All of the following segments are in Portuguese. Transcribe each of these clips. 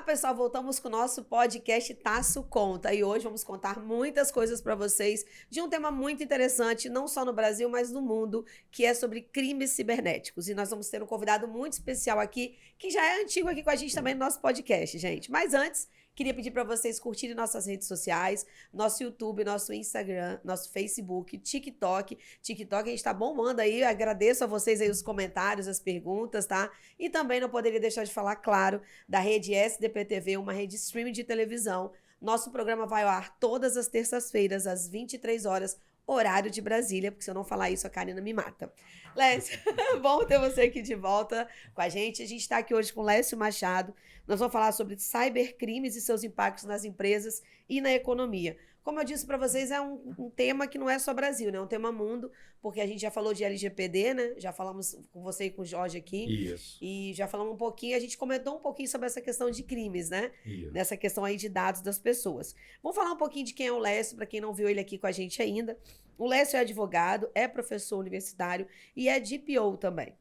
pessoal, voltamos com o nosso podcast Taço Conta e hoje vamos contar muitas coisas para vocês de um tema muito interessante, não só no Brasil, mas no mundo, que é sobre crimes cibernéticos. E nós vamos ter um convidado muito especial aqui, que já é antigo aqui com a gente também no nosso podcast, gente. Mas antes, queria pedir para vocês curtirem nossas redes sociais, nosso YouTube, nosso Instagram, nosso Facebook, TikTok. TikTok a gente tá bombando aí, eu agradeço a vocês aí os comentários, as perguntas, tá? E também não poderia deixar de falar, claro, da rede SDP TV, uma rede streaming de televisão. Nosso programa vai ao ar todas as terças-feiras, às 23 horas, horário de Brasília, porque se eu não falar isso, a Karina me mata. Lécio, bom ter você aqui de volta com a gente. A gente está aqui hoje com Lécio Machado. Nós vamos falar sobre cybercrimes e seus impactos nas empresas e na economia. Como eu disse para vocês, é um tema que não é só Brasil, né? É um tema mundo, porque a gente já falou de LGPD, né? Já falamos com você e com o Jorge aqui. Isso. E já falamos um pouquinho, a gente comentou um pouquinho sobre essa questão de crimes, né? Isso. Nessa questão aí de dados das pessoas. Vamos falar um pouquinho de quem é o Lécio, para quem não viu ele aqui com a gente ainda. O Lécio é advogado, é professor universitário e é DPO também.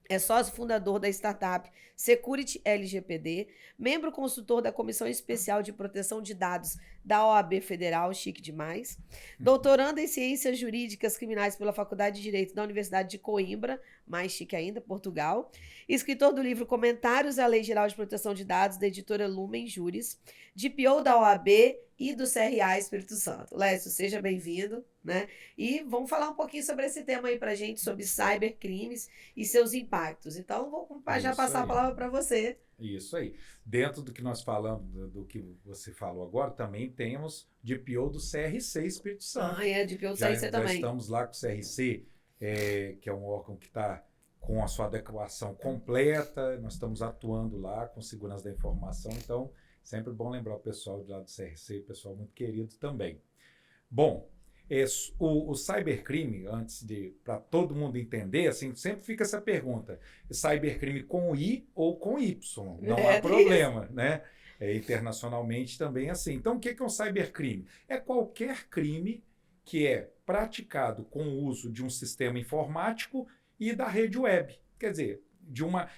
É sócio fundador da startup Security LGPD, membro consultor da Comissão Especial de Proteção de Dados da OAB Federal, chique demais, doutorando em Ciências Jurídicas Criminais pela Faculdade de Direito da Universidade de Coimbra, mais chique ainda, Portugal, escritor do livro Comentários à Lei Geral de Proteção de Dados, da editora Lumen Juris, DPO da OAB e do CRA Espírito Santo. Lécio, seja bem-vindo, né? E vamos falar um pouquinho sobre esse tema aí pra gente, sobre cybercrimes e seus impactos. Então, vou já passar a palavra para você. Isso aí. Dentro do que nós falamos, do que você falou agora, também temos DPO do CRC Espírito Santo. Ah, é, DPO do CRC também. Já estamos lá com o CRC, que é um órgão que está com a sua adequação completa, nós estamos atuando lá com segurança da informação, então sempre bom lembrar o pessoal de lá do CRC, pessoal muito querido também. Bom, o cybercrime, para todo mundo entender, assim, sempre fica essa pergunta, cybercrime com I ou com Y, não há problema, né? Internacionalmente também é assim. Então, o que é um cybercrime? É qualquer crime que é praticado com o uso de um sistema informático e da rede web, quer dizer,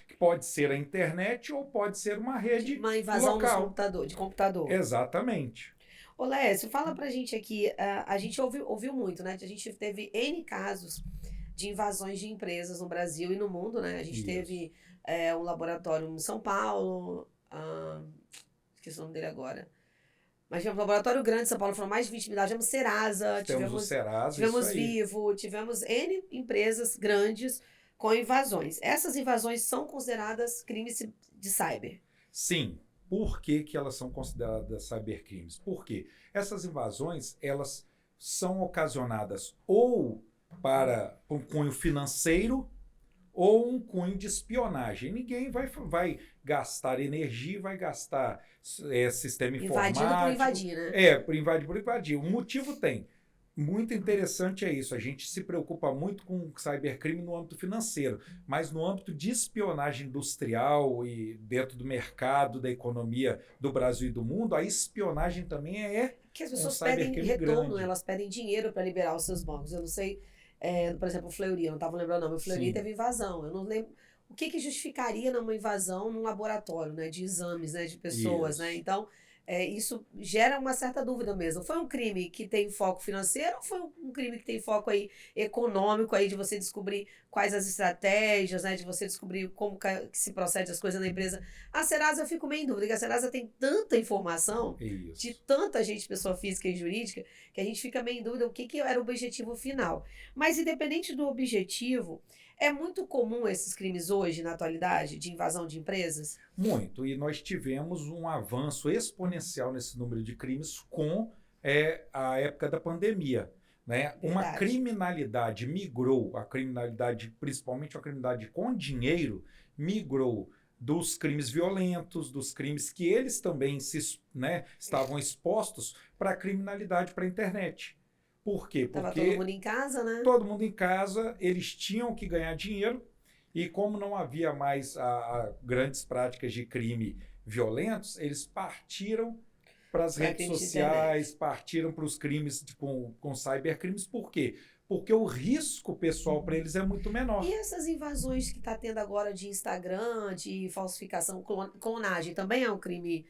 que pode ser a internet ou pode ser uma rede uma invasão local. de computador. Exatamente. Ô Lécio, fala pra gente aqui, a gente ouviu muito, né? A gente teve N casos de invasões de empresas no Brasil e no mundo, né? A gente teve um laboratório em São Paulo, esqueci o nome dele agora. Mas tivemos um laboratório grande em São Paulo, foram mais de 20 mil, tivemos Serasa, tivemos Vivo, tivemos N empresas grandes com invasões. Essas invasões são consideradas crimes de cyber? Sim. Por que elas são consideradas cybercrimes? Porque essas invasões, elas são ocasionadas ou para um cunho financeiro ou um cunho de espionagem. Ninguém vai gastar energia, vai gastar sistema informático. Invadindo por invadir, né? Por invadir. O motivo tem. Muito interessante é isso. A gente se preocupa muito com cybercrime no âmbito financeiro, mas no âmbito de espionagem industrial e dentro do mercado, da economia do Brasil e do mundo, a espionagem também é que as pessoas pedem retorno, elas pedem dinheiro para liberar os seus bancos. Eu não sei, por exemplo, o Fleury, eu não estava lembrando não, o Fleury teve invasão. Eu não lembro o que justificaria numa invasão num laboratório, né, de exames, né, de pessoas, né? Então, isso gera uma certa dúvida mesmo. Foi um crime que tem foco financeiro ou foi um crime que tem foco aí econômico, aí de você descobrir quais as estratégias, né, de você descobrir como que se procede as coisas na empresa? A Serasa, eu fico meio em dúvida, porque a Serasa tem tanta informação de tanta gente, pessoa física e jurídica, que a gente fica meio em dúvida o que era o objetivo final. Mas independente do objetivo, é muito comum esses crimes hoje, na atualidade, de invasão de empresas? Muito. E nós tivemos um avanço exponencial nesse número de crimes com a época da pandemia. Né? Uma criminalidade migrou, principalmente a criminalidade com dinheiro, migrou dos crimes violentos, dos crimes que eles também estavam expostos para a criminalidade, para a internet. Por quê? Porque todo mundo em casa, né? Todo mundo em casa, eles tinham que ganhar dinheiro e como não havia mais grandes práticas de crime violentos, eles partiram para as Pra redes crimes de sociais, partiram para os crimes com cybercrimes. Por quê? Porque o risco pessoal para eles é muito menor. E essas invasões que está tendo agora de Instagram, de falsificação, clonagem, também é um crime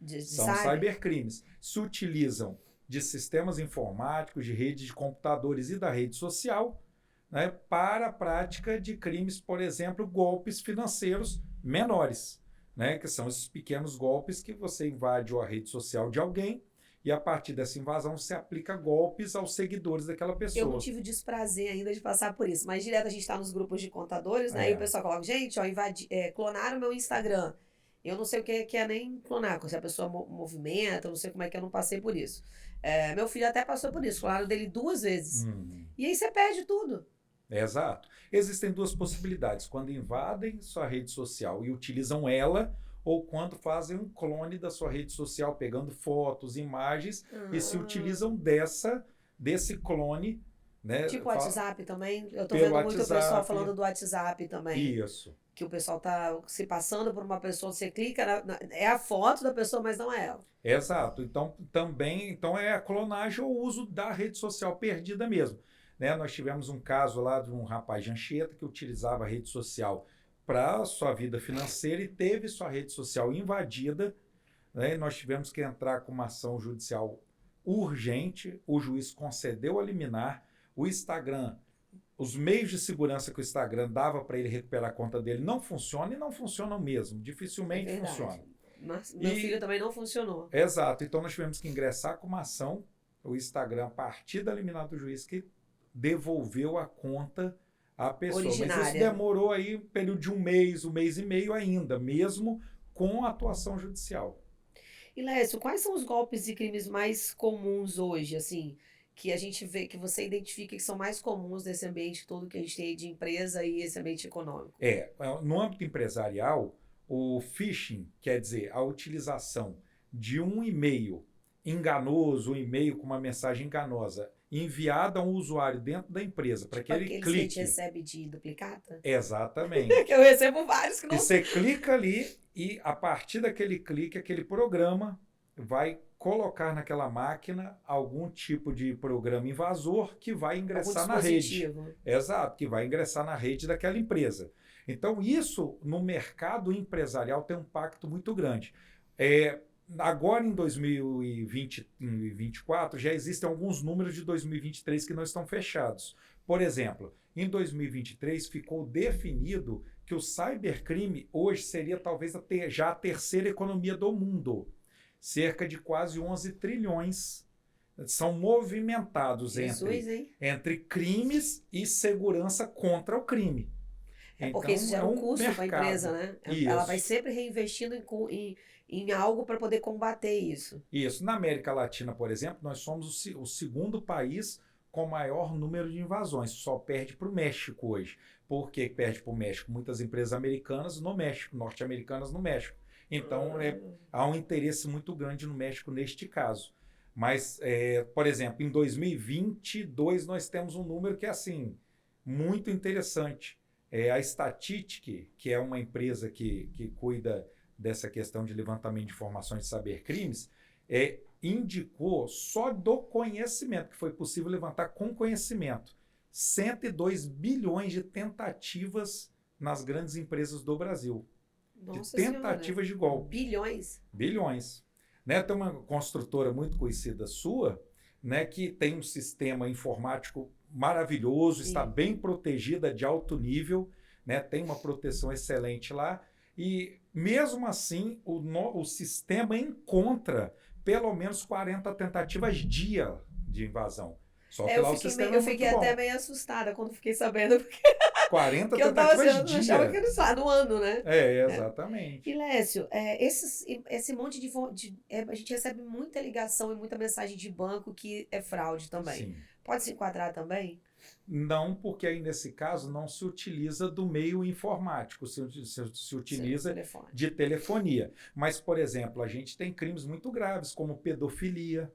de São cyber? cybercrimes. Se utilizam de sistemas informáticos, de redes de computadores e da rede social, né, para a prática de crimes, por exemplo, golpes financeiros menores, né, que são esses pequenos golpes que você invade a rede social de alguém e a partir dessa invasão você aplica golpes aos seguidores daquela pessoa. Eu não tive o desprazer ainda de passar por isso, mas direto a gente está nos grupos de contadores, né? É. E o pessoal coloca, gente, ó, clonaram meu Instagram. Eu não sei o que é nem clonar, se a pessoa movimenta, eu não sei como é que eu não passei por isso. Meu filho até passou por isso, clonaram dele 2 vezes. E aí você perde tudo. Exato. Existem 2 possibilidades. Quando invadem sua rede social e utilizam ela, ou quando fazem um clone da sua rede social, pegando fotos, imagens, e se utilizam desse clone. Né, tipo o WhatsApp também. Eu tô pelo vendo muito o pessoal WhatsApp. falando do WhatsApp também. Isso. Que o pessoal tá se passando por uma pessoa, você clica, é a foto da pessoa, mas não é ela. Exato. Então, também é a clonagem ou o uso da rede social perdida mesmo. Né? Nós tivemos um caso lá de um rapaz de Anchieta que utilizava a rede social para a sua vida financeira e teve sua rede social invadida. Né? E nós tivemos que entrar com uma ação judicial urgente, o juiz concedeu a liminar, o Instagram, os meios de segurança que o Instagram dava para ele recuperar a conta dele não funcionam e não funcionam mesmo, dificilmente funcionam. Mas meu filho também não funcionou. Exato, então nós tivemos que ingressar com uma ação, o Instagram, a partir da liminar do juiz, que devolveu a conta à pessoa. Originária. Mas isso demorou aí um período de um mês e meio ainda, mesmo com a atuação judicial. E Lécio, quais são os golpes e crimes mais comuns hoje, assim, que a gente vê, que você identifica que são mais comuns nesse ambiente todo que a gente tem de empresa e esse ambiente econômico? No âmbito empresarial, o phishing, quer dizer, a utilização de um e-mail enganoso, um e-mail com uma mensagem enganosa, enviada a um usuário dentro da empresa, para que ele clique. Que a gente recebe de duplicata? Exatamente. Que eu recebo vários que não... E você clica ali e a partir daquele clique, aquele programa vai colocar naquela máquina algum tipo de programa invasor que vai ingressar na rede. Exato, que vai ingressar na rede daquela empresa. Então, isso no mercado empresarial tem um impacto muito grande. Agora, em 2024, já existem alguns números de 2023 que não estão fechados. Por exemplo, em 2023 ficou definido que o cybercrime hoje seria talvez já a terceira economia do mundo. Cerca de quase 11 trilhões são movimentados entre crimes e segurança contra o crime. Porque isso gera um custo para a empresa, né? Isso. Ela vai sempre reinvestindo em algo para poder combater isso. Isso. Na América Latina, por exemplo, nós somos o segundo país com maior número de invasões. Só perde para o México hoje. Por que perde para o México? Muitas empresas americanas no México, norte-americanas no México. Então, há um interesse muito grande no México neste caso. Mas, por exemplo, em 2022 nós temos um número que é assim, muito interessante. A Statistic, que é uma empresa que cuida dessa questão de levantamento de informações de cybercrimes, indicou só do conhecimento, que foi possível levantar com conhecimento, 102 bilhões de tentativas nas grandes empresas do Brasil. Nossa de tentativas de golpe. Bilhões? Bilhões. Né? Tem uma construtora muito conhecida sua, né, que tem um sistema informático maravilhoso, está bem protegida, de alto nível, né, tem uma proteção excelente lá, e mesmo assim o sistema encontra pelo menos 40 tentativas dia de invasão. Só que lá o sistema eu fiquei até meio assustada quando fiquei sabendo, porque 40 tentativas eu achava que era no ano, né? Exatamente. E Lécio, esse monte a gente recebe muita ligação e muita mensagem de banco que é fraude também. Sim. Pode se enquadrar também? Não, porque aí nesse caso não se utiliza do meio informático, se utiliza de telefonia. Mas, por exemplo, a gente tem crimes muito graves, como pedofilia,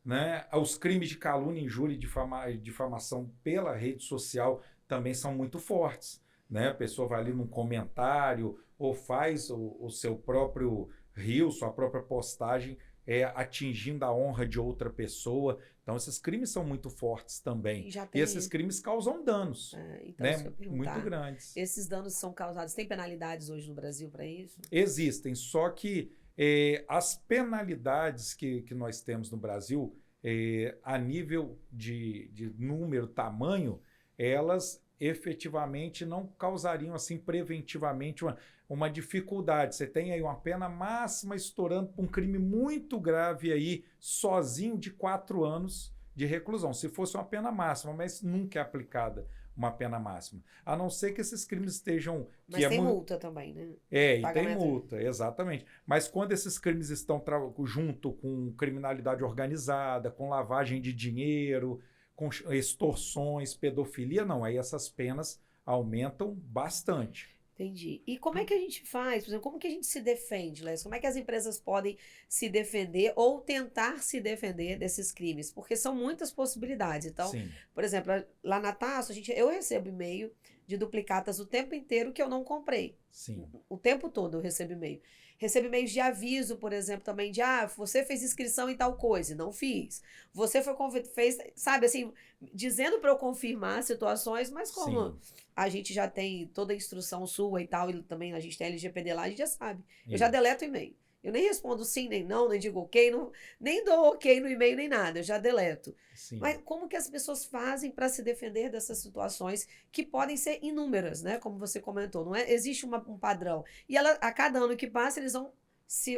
né? Os crimes de calúnia, injúria e difamação pela rede social também são muito fortes. Né? A pessoa vai ali num comentário ou faz o seu próprio reel, sua própria postagem atingindo a honra de outra pessoa. Então, esses crimes são muito fortes também. E esses crimes causam danos, então, né, muito grandes. Esses danos são causados... Tem penalidades hoje no Brasil para isso? Existem, só que as penalidades que nós temos no Brasil, a nível de número, tamanho, elas efetivamente não causariam assim preventivamente uma dificuldade. Você tem aí uma pena máxima estourando por um crime muito grave aí, sozinho, de 4 anos de reclusão. Se fosse uma pena máxima, mas nunca é aplicada uma pena máxima. A não ser que esses crimes estejam... Mas tem multa também, né? E tem multa, exatamente. Mas quando esses crimes estão junto com criminalidade organizada, com lavagem de dinheiro, com extorsões, pedofilia, não. Aí essas penas aumentam bastante. Entendi. E como é que a gente faz? Por exemplo, como que a gente se defende, Lécio? Como é que as empresas podem se defender ou tentar se defender desses crimes? Porque são muitas possibilidades. Então, Sim. por exemplo, lá na Tasso, eu recebo e-mail de duplicatas o tempo inteiro que eu não comprei. Sim. O tempo todo eu recebo e-mail. Recebo e-mails de aviso, por exemplo, também de você fez inscrição em tal coisa, e não fiz. Você fez, sabe, assim, dizendo para eu confirmar situações, mas como a gente já tem toda a instrução sua e tal, e também a gente tem LGPD lá, a gente já sabe. Eu já deleto o e-mail. Eu nem respondo sim, nem não, nem digo ok, nem dou ok no e-mail, nem nada, eu já deleto. Sim. Mas como que as pessoas fazem para se defender dessas situações que podem ser inúmeras, né? Como você comentou, não é? Existe um padrão. E a cada ano que passa, eles vão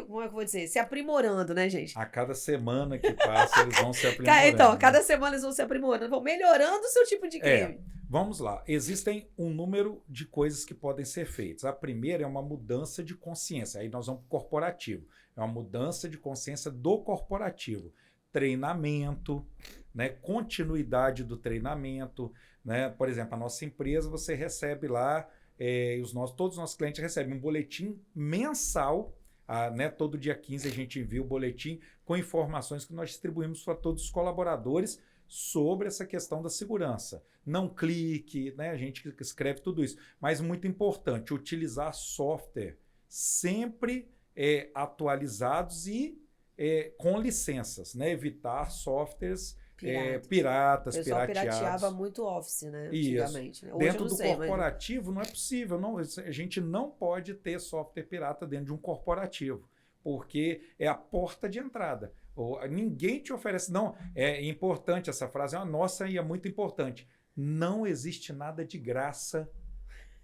como é que eu vou dizer? Se aprimorando, né, gente? A cada semana que passa, eles vão se aprimorando. Então, a cada semana eles vão se aprimorando, vão melhorando o seu tipo de crime. Vamos lá. Existem um número de coisas que podem ser feitas. A primeira é uma mudança de consciência. Aí nós vamos para o corporativo. É uma mudança de consciência do corporativo. Treinamento, né? Continuidade do treinamento. Né? Por exemplo, a nossa empresa, você recebe lá, todos os nossos clientes recebem um boletim mensal. Né? Todo dia 15 a gente envia o boletim com informações que nós distribuímos para todos os colaboradores sobre essa questão da segurança. Não clique, né? A gente escreve tudo isso. Mas muito importante, utilizar software sempre atualizados e com licenças, né? Evitar softwares piratas, pirateados. O pessoal pirateados. pirateava muito Office, né? Antigamente. Né? Dentro do corporativo não é possível. A gente não pode ter software pirata dentro de um corporativo, porque é a porta de entrada. Ninguém te oferece. Não, é importante essa frase, é uma nossa e é muito importante. Não existe nada de graça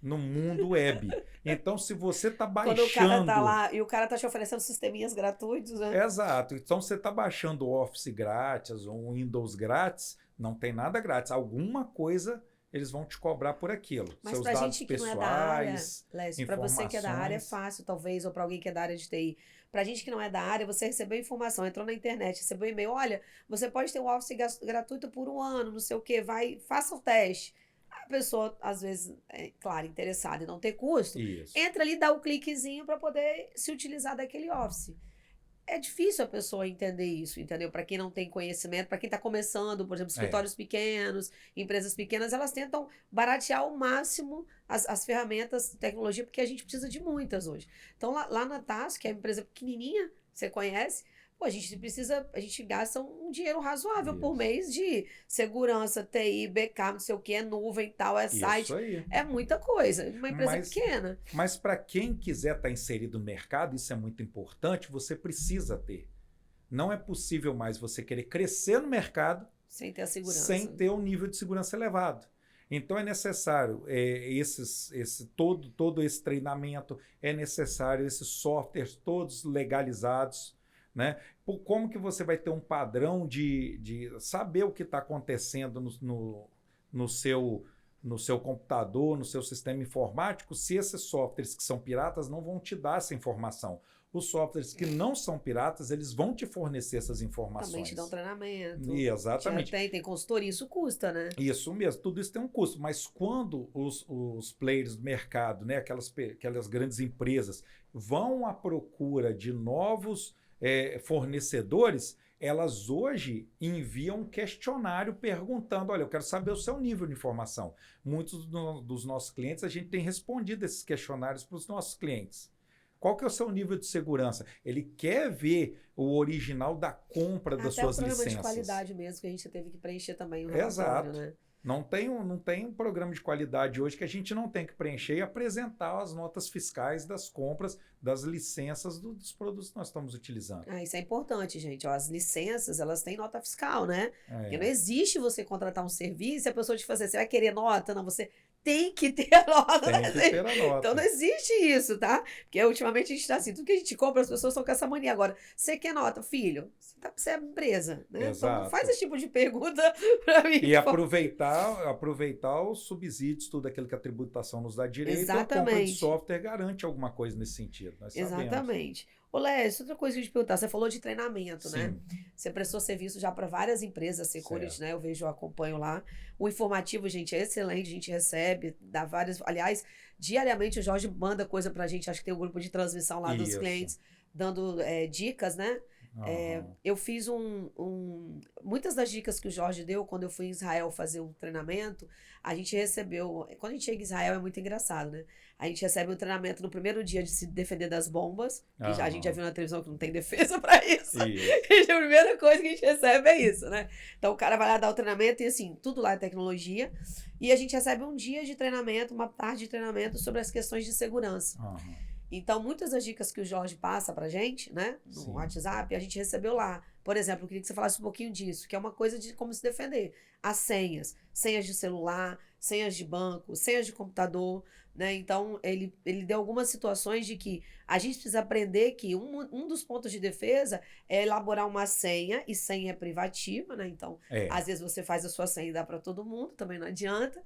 no mundo web. Então, se você está baixando... Quando o cara tá lá e o cara tá te oferecendo sisteminhas gratuitos, né? Exato. Então, você está baixando o Office grátis ou o Windows grátis, não tem nada grátis. Alguma coisa eles vão te cobrar por aquilo. Mas seus pra dados gente que pessoais, não é da área, Lécio, para você que é da área é fácil, talvez, ou para alguém que é da área de TI. Pra gente que não é da área, você recebeu informação, entrou na internet, recebeu e-mail, olha, você pode ter um Office gratuito por 1 ano, não sei o quê, faça o teste. A pessoa, às vezes, claro, interessada em não ter custo, entra ali, dá o cliquezinho para poder se utilizar daquele Office. É difícil a pessoa entender isso, entendeu? Para quem não tem conhecimento, para quem está começando, por exemplo, escritórios pequenos, empresas pequenas, elas tentam baratear ao máximo as ferramentas de tecnologia, porque a gente precisa de muitas hoje. Então, lá na TAS, que é uma empresa pequenininha, você conhece, a gente gasta um dinheiro razoável por mês de segurança, TI, backup, não sei o que, nuvem e tal, site. Aí. É muita coisa, uma empresa pequena. Mas para quem quiser estar inserido no mercado, isso é muito importante, você precisa ter. Não é possível mais você querer crescer no mercado sem ter a segurança. Sem ter um nível de segurança elevado. Então é necessário todo esse treinamento, é necessário esses softwares todos legalizados. Né? Como que você vai ter um padrão de saber o que está acontecendo no seu computador, no seu sistema informático, se esses softwares que são piratas não vão te dar essa informação? Os softwares que não são piratas, eles vão te fornecer essas informações. Também te dão treinamento. Exatamente. Tem consultoria, isso custa, né? Isso mesmo, tudo isso tem um custo. Mas quando os players do mercado, né, aquelas grandes empresas, vão à procura de novos fornecedores, elas hoje enviam um questionário perguntando, olha, eu quero saber o seu nível de informação. Muitos dos nossos clientes, a gente tem respondido esses questionários para os nossos clientes. Qual que é o seu nível de segurança? Ele quer ver o original da compra das suas Até o licenças. programa de qualidade mesmo, que a gente teve que preencher também o relatório, Exato. né? Não tem um programa de qualidade hoje que a gente não tem que preencher e apresentar as notas fiscais das compras, das licenças dos produtos que nós estamos utilizando. Isso é importante, gente. Ó, as licenças, elas têm nota fiscal, né? Porque não É, existe você contratar um serviço e a pessoa te fazer, você vai querer nota? Não, você tem que ter a nota. tem que ter a Então não nota. existe isso, tá? Porque ultimamente a gente tá assim, tudo que a gente compra, as pessoas estão com essa mania. Agora, você quer nota, filho? Você é empresa, né? Então não faz Exato. esse tipo de pergunta pra mim. E aproveitar os subsídios, tudo aquilo que a tributação nos dá direito, a compra de Exatamente. software garante alguma coisa nesse sentido. Nós sabemos. Exatamente. Ô, Lécio, outra coisa que eu ia te perguntar, você falou de treinamento, né? Sim, Você prestou serviço já para várias empresas, Security, certo. né? Eu vejo, eu acompanho lá. O informativo, gente, é excelente, a gente recebe, dá várias. Aliás, diariamente o Jorge manda coisa pra gente, acho que tem um grupo de transmissão lá dos Isso. clientes, dando dicas, né? Aham. Eu fiz muitas das dicas que o Jorge deu quando eu fui em Israel fazer um treinamento, a gente recebeu. Quando a gente chega em Israel é muito engraçado, né? A gente recebe um treinamento no primeiro dia de se defender das bombas, que a gente já Aham. viu na televisão que não tem defesa pra isso. Isso. A primeira coisa que a gente recebe é isso, né? Então o cara vai lá dar o treinamento e assim, tudo lá é tecnologia. E a gente recebe um dia de treinamento, uma tarde de treinamento sobre as questões de segurança. Aham. Então, muitas das dicas que o Jorge passa pra gente, né, no Sim. WhatsApp, a gente recebeu lá. Por exemplo, eu queria que você falasse um pouquinho disso, que é uma coisa de como se defender. As senhas de celular, senhas de banco, senhas de computador, né? Então, ele deu algumas situações de que a gente precisa aprender que um dos pontos de defesa é elaborar uma senha, e senha é privativa, né? Então, É, às vezes você faz a sua senha e dá para todo mundo, também não adianta.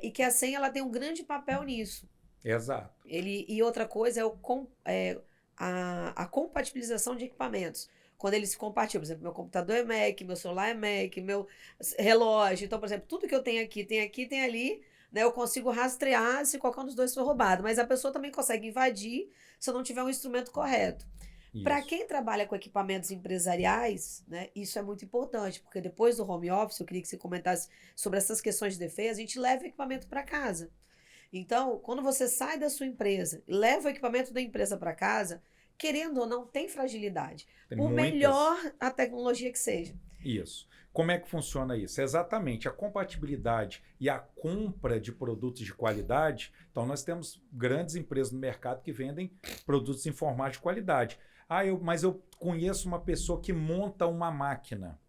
E que a senha ela tem um grande papel nisso. exato. E outra coisa a compatibilização de equipamentos. Quando eles se compartilham, por exemplo, meu computador é Mac, meu celular é Mac, meu relógio. Então, por exemplo, tudo que eu tenho aqui, tem ali, né? Eu consigo rastrear se qualquer um dos dois for roubado. Mas a pessoa também consegue invadir se eu não tiver um instrumento correto. Para Isso. quem trabalha com equipamentos empresariais, né, isso é muito importante, porque depois do home office, eu queria que você comentasse sobre essas questões de defesa, a gente leva o equipamento para casa. Então, quando você sai da sua empresa e leva o equipamento da empresa para casa, querendo ou não, tem fragilidade. Tem Por muitas. melhor a tecnologia que seja. Isso. Como é que funciona isso? Exatamente, a compatibilidade e a compra de produtos de qualidade. Então, nós temos grandes empresas no mercado que vendem produtos informais de qualidade. Mas eu conheço uma pessoa que monta uma máquina.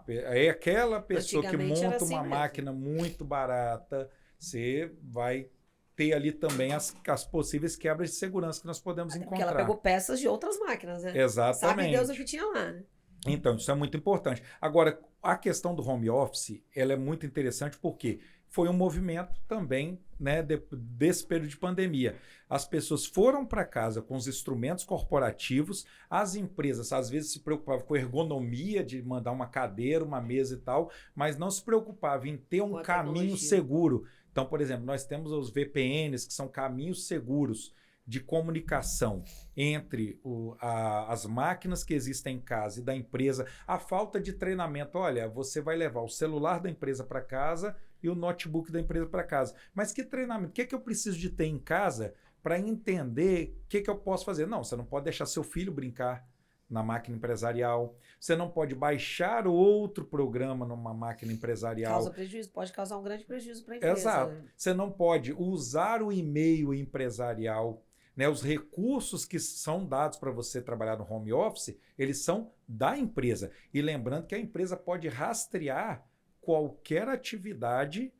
É aquela pessoa que Antigamente era monta assim uma mesmo. máquina muito barata. Você vai ter ali também as possíveis quebras de segurança que nós podemos Porque encontrar. ela pegou peças de outras máquinas, né? Sabe Exatamente. Deus o que tinha lá, né? Então, isso é muito importante. Agora, a questão do home office, ela é muito interessante porque foi um movimento também, né, desse período de pandemia. As pessoas foram para casa com os instrumentos corporativos, as empresas às vezes se preocupavam com a ergonomia de mandar uma cadeira, uma mesa e tal, mas não se preocupavam em ter um Com a caminho tecnologia. seguro. Então, por exemplo, nós temos os VPNs, que são caminhos seguros de comunicação entre as máquinas que existem em casa e da empresa, a falta de treinamento. Olha, você vai levar o celular da empresa para casa e o notebook da empresa para casa. Mas que treinamento? O que é que eu preciso de ter em casa para entender o que é que eu posso fazer? Não, você não pode deixar seu filho brincar na máquina empresarial. Você não pode baixar outro programa numa máquina empresarial. Causa prejuízo, pode causar um grande prejuízo para a empresa. Exato. Né? Você não pode usar o e-mail empresarial. Né, os recursos que são dados para você trabalhar no home office, eles são da empresa. E lembrando que a empresa pode rastrear qualquer atividade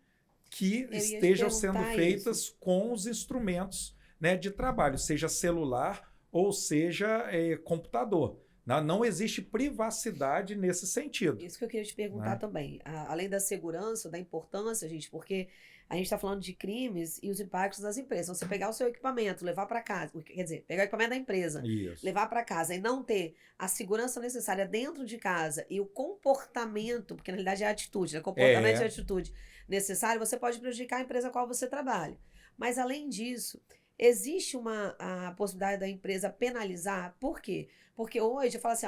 que estejam sendo feitas com os instrumentos, né, de trabalho, seja celular ou seja computador. Não existe privacidade nesse sentido. Isso que eu queria te perguntar também. Além da segurança, da importância, gente, porque a gente está falando de crimes e os impactos das empresas. Então, você pegar o seu equipamento, levar para casa, quer dizer, pegar o equipamento da empresa, Isso. levar para casa e não ter a segurança necessária dentro de casa e o comportamento, porque na realidade é a atitude, né? Comportamento e atitude necessário, você pode prejudicar a empresa a qual você trabalha. Mas além disso, existe a possibilidade da empresa penalizar. Por quê? Porque hoje eu falo assim,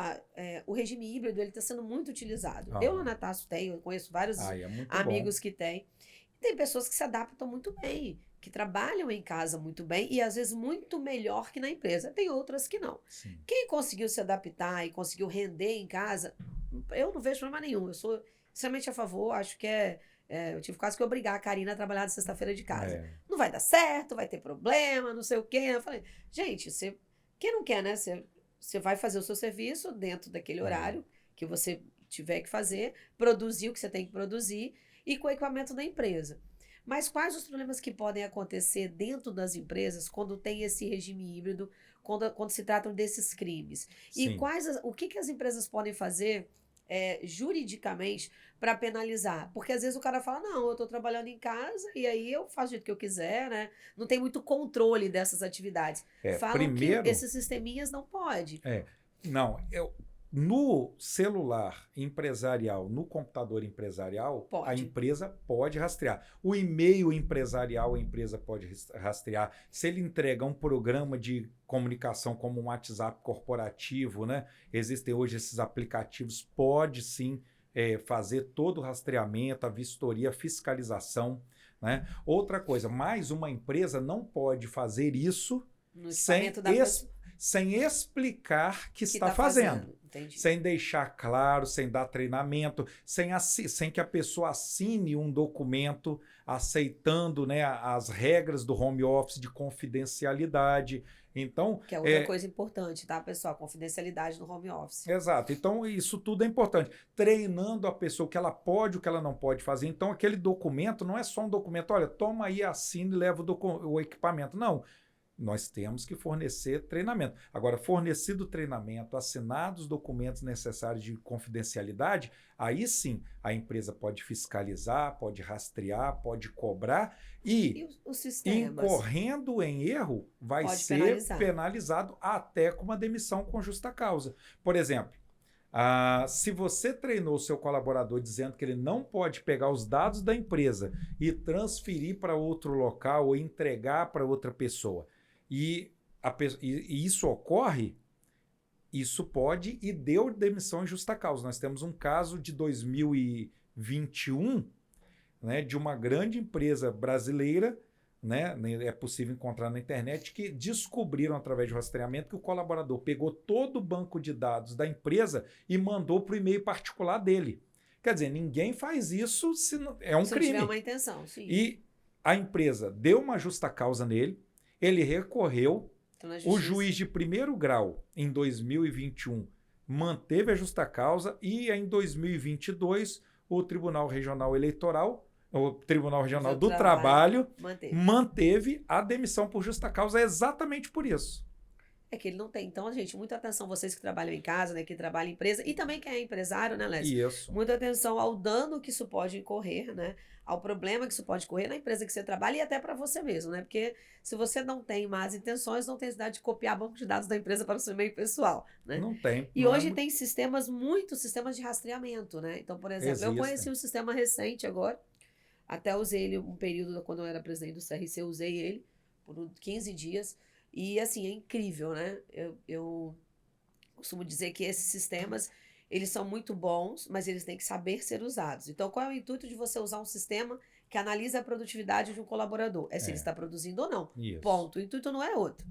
o regime híbrido ele está sendo muito utilizado. Eu lá na Tasso tenho, eu conheço vários amigos que têm. Tem pessoas que se adaptam muito bem. que trabalham em casa muito bem e às vezes muito melhor que na empresa. Tem outras que não. Sim. Quem conseguiu se adaptar e conseguiu render em casa, eu não vejo problema nenhum. Eu sou extremamente a favor, acho que eu tive quase que obrigar a Karina a trabalhar de sexta-feira de casa. Não vai dar certo, vai ter problema, não sei o quê. Eu falei, gente, quem não quer, né? Você vai fazer o seu serviço dentro daquele horário que você tiver que fazer, produzir o que você tem que produzir e com o equipamento da empresa. Mas quais os problemas que podem acontecer dentro das empresas quando tem esse regime híbrido, quando se tratam desses crimes? E Sim. o que as empresas podem fazer juridicamente para penalizar? Porque às vezes o cara fala, não, eu estou trabalhando em casa e aí eu faço o jeito que eu quiser, né? Não tem muito controle dessas atividades. Falam Primeiro, que esses sisteminhas não pode. Não, no celular empresarial, no computador empresarial, Pode. a empresa pode rastrear. O e-mail empresarial, a empresa pode rastrear. Se ele entrega um programa de comunicação como um WhatsApp corporativo, né? Existem hoje esses aplicativos, pode sim fazer todo o rastreamento, a vistoria, a fiscalização, né? Outra coisa, mais uma empresa não pode fazer isso No equipamento da pessoa sem explicar que está tá fazendo. Entendi. Sem deixar claro, sem dar treinamento, sem que a pessoa assine um documento aceitando, né, as regras do home office de confidencialidade. Então, que é outra coisa importante, tá, pessoal? Confidencialidade no home office. Exato. Então, isso tudo é importante. Treinando a pessoa o que ela pode, o que ela não pode fazer. Então, aquele documento não é só um documento, olha, toma aí, assine e leva o equipamento. Não. Nós temos que fornecer treinamento. Agora, fornecido o treinamento, assinados os documentos necessários de confidencialidade, aí sim a empresa pode fiscalizar, pode rastrear, pode cobrar e os sistemas? Incorrendo em erro, vai ser penalizado até com uma demissão com justa causa. Por exemplo, se você treinou o seu colaborador dizendo que ele não pode pegar os dados da empresa e transferir para outro local ou entregar para outra pessoa, e isso ocorre, isso pode e deu demissão em justa causa. Nós temos um caso de 2021, né, de uma grande empresa brasileira, né, é possível encontrar na internet, que descobriram através de rastreamento que o colaborador pegou todo o banco de dados da empresa e mandou para o e-mail particular dele. Quer dizer, ninguém faz isso se não, é um crime. Se tiver uma intenção, sim. E a empresa deu uma justa causa nele, ele recorreu, o juiz de primeiro grau, em 2021, manteve a justa causa e em 2022, o Tribunal Regional Eleitoral, o Tribunal Regional do Trabalho manteve a demissão por justa causa exatamente por isso. É que ele não tem. Então, gente, muita atenção, vocês que trabalham em casa, né, que trabalham em empresa, e também quem é empresário, né, Lécio? Isso. Muita atenção ao dano que isso pode incorrer, né? Ao problema que isso pode incorrer na empresa que você trabalha e até para você mesmo, né? Porque se você não tem más intenções, não tem necessidade de copiar banco de dados da empresa para o seu meio pessoal, né? Não tem. E hoje tem muitos sistemas de rastreamento, né? Então, por exemplo, eu conheci um sistema recente agora, até usei ele um período, quando eu era presidente do CRC, eu usei ele por 15 dias. E, assim, é incrível, né? Eu costumo dizer que esses sistemas, eles são muito bons, mas eles têm que saber ser usados. Então, qual é o intuito de você usar um sistema que analisa a produtividade de um colaborador? É se ele está produzindo ou não. Isso. Ponto. O intuito não é outro.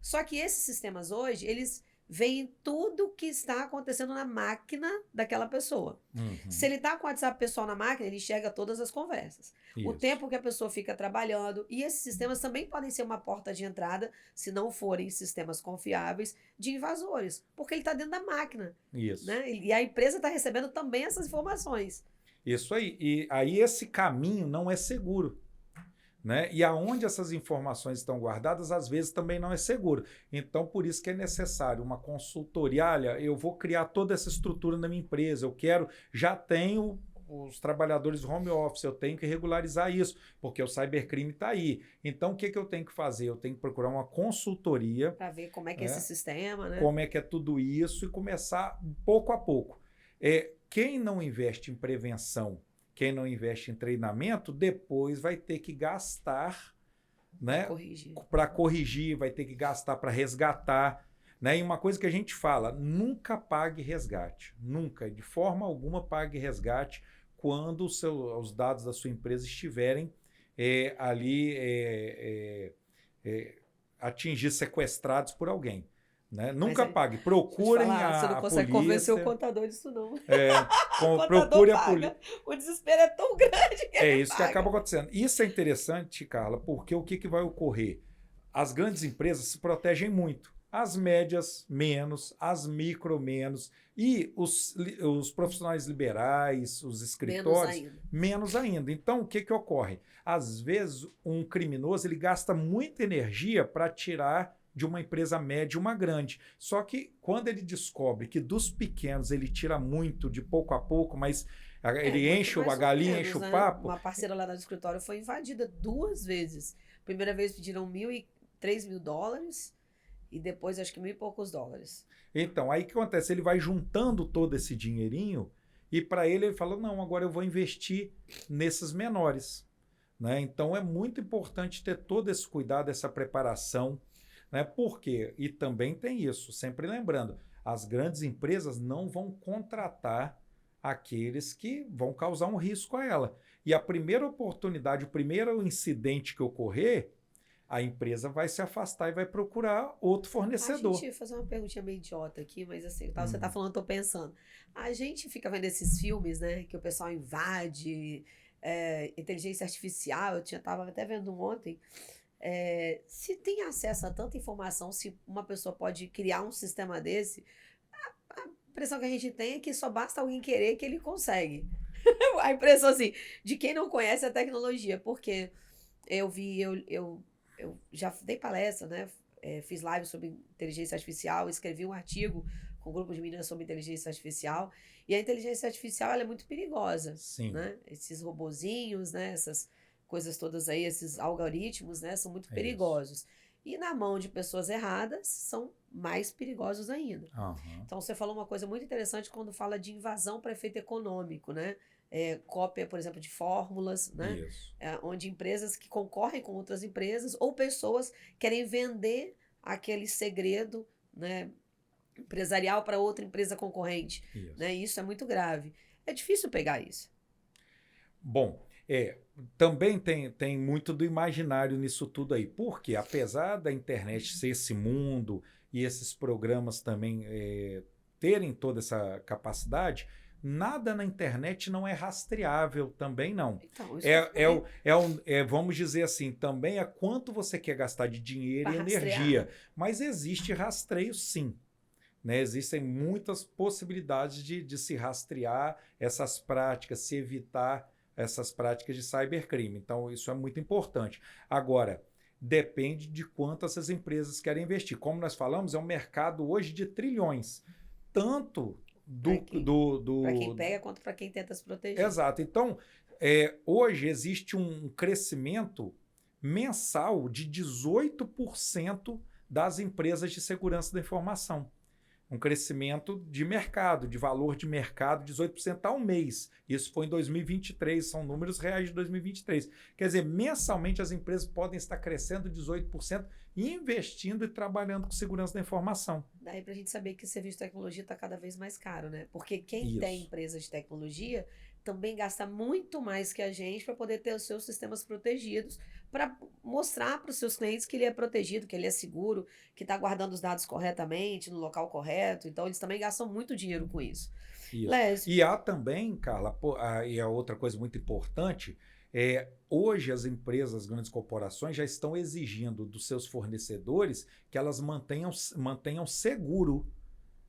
Só que esses sistemas hoje, eles veem tudo que está acontecendo na máquina daquela pessoa. Uhum. Se ele está com o WhatsApp pessoal na máquina, ele enxerga todas as conversas. Isso. O tempo que a pessoa fica trabalhando. E esses sistemas também podem ser uma porta de entrada, se não forem sistemas confiáveis, de invasores. Porque ele está dentro da máquina. Isso. Né? E a empresa está recebendo também essas informações. Isso aí. E aí esse caminho não é seguro. Né? E aonde essas informações estão guardadas, às vezes também não é seguro. Então, por isso que é necessário uma consultoria. Olha, eu vou criar toda essa estrutura na minha empresa, já tenho os trabalhadores home office, eu tenho que regularizar isso, porque o cybercrime está aí. Então, o que eu tenho que fazer? Eu tenho que procurar uma consultoria. Para ver como é que é esse sistema, né? Como é que é tudo isso e começar pouco a pouco. Quem não investe em prevenção, quem não investe em treinamento, depois vai ter que gastar, né, para corrigir, vai ter que gastar para resgatar. Né? E uma coisa que a gente fala, nunca pague resgate. Nunca, de forma alguma, pague resgate quando os dados da sua empresa estiverem atingir sequestrados por alguém. Né? Mas Nunca pague. Procurem você não a consegue polícia. convencer o contador disso, não. O contador Procure a paga. polícia. O desespero é tão grande que É ele isso que paga. acaba acontecendo. Isso é interessante, Carla, porque o que vai ocorrer? As grandes empresas se protegem muito. As médias, menos. As micro, menos. E os profissionais liberais, os escritórios, menos ainda. Então, o que ocorre? Às vezes, um criminoso ele gasta muita energia para tirar de uma empresa média uma grande. Só que quando ele descobre que dos pequenos ele tira muito, de pouco a pouco, mas ele enche a galinha, enche o papo. Uma parceira lá do escritório foi invadida 2 vezes. Primeira vez pediram $3.000 e depois acho que $1.000 e poucos. Então, aí o que acontece? Ele vai juntando todo esse dinheirinho e para ele fala, não, agora eu vou investir nesses menores. Né? Então, é muito importante ter todo esse cuidado, essa preparação. Né? Por quê? E também tem isso, sempre lembrando, as grandes empresas não vão contratar aqueles que vão causar um risco a ela. E a primeira oportunidade, o primeiro incidente que ocorrer, a empresa vai se afastar e vai procurar outro fornecedor. Deixa eu fazer uma perguntinha meio idiota aqui, mas assim, você tá falando, eu tô pensando. A gente fica vendo esses filmes, né, que o pessoal invade, inteligência artificial, tava até vendo ontem. Se tem acesso a tanta informação, se uma pessoa pode criar um sistema desse, a impressão que a gente tem é que só basta alguém querer que ele consegue. A impressão, assim, de quem não conhece a tecnologia, porque eu já dei palestra, né? Fiz live sobre inteligência artificial, escrevi um artigo com um grupo de meninas sobre inteligência artificial, e a inteligência artificial ela é muito perigosa. Sim. Né? Esses robozinhos, né? Essas coisas todas aí, esses algoritmos, né? São muito perigosos. Isso. E na mão de pessoas erradas, são mais perigosos ainda. Então, você falou uma coisa muito interessante quando fala de invasão para efeito econômico, né? Cópia, por exemplo, de fórmulas, né? Onde empresas que concorrem com outras empresas ou pessoas querem vender aquele segredo, né, empresarial para outra empresa concorrente. Né? Isso é muito grave. É difícil pegar isso. Bom, também tem muito do imaginário nisso tudo aí, porque apesar da internet ser esse mundo e esses programas também terem toda essa capacidade, nada na internet não é rastreável também, não. Então, vamos dizer assim, também é quanto você quer gastar de dinheiro e energia. Mas existe rastreio, sim. Né? Existem muitas possibilidades de se rastrear essas práticas, se evitar essas práticas de cybercrime. Então, isso é muito importante. Agora, depende de quanto essas empresas querem investir. Como nós falamos, é um mercado hoje de trilhões. Tanto para quem pega quanto para quem tenta se proteger. Exato. Então, hoje existe um crescimento mensal de 18% das empresas de segurança da informação. Um crescimento de mercado, de valor de mercado, 18% ao mês. Isso foi em 2023, são números reais de 2023. Quer dizer, mensalmente as empresas podem estar crescendo 18%, investindo e trabalhando com segurança da informação. Daí para a gente saber que o serviço de tecnologia está cada vez mais caro, né? Porque quem tem empresa de tecnologia também gasta muito mais que a gente para poder ter os seus sistemas protegidos, para mostrar para os seus clientes que ele é protegido, que ele é seguro, que está guardando os dados corretamente, no local correto. Então, eles também gastam muito dinheiro com isso. E há também, Carla, e a outra coisa muito importante, hoje as empresas, as grandes corporações já estão exigindo dos seus fornecedores que elas mantenham seguro